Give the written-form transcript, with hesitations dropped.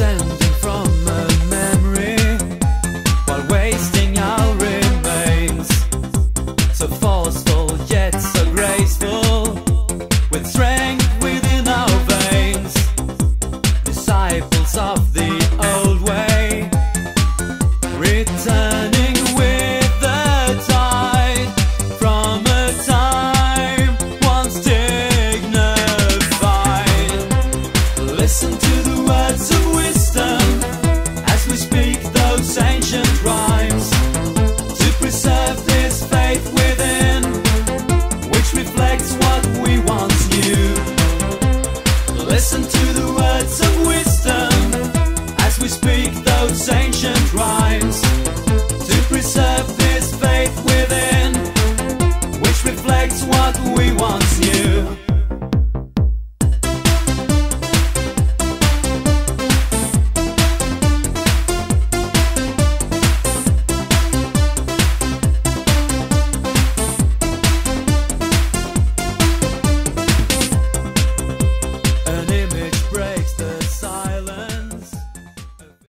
descending from a memory while wasting our remains. So forceful yet so graceful, with strength within our veins. Disciples of the old way, returning with the tide from a time once dignified. Listen to the words of wisdom as we speak those ancient rhymes, to preserve this faith within, which reflects what we once knew. Listen to the words of wisdom as we speak those ancient rhymes, to preserve this faith within, which reflects what we once knew.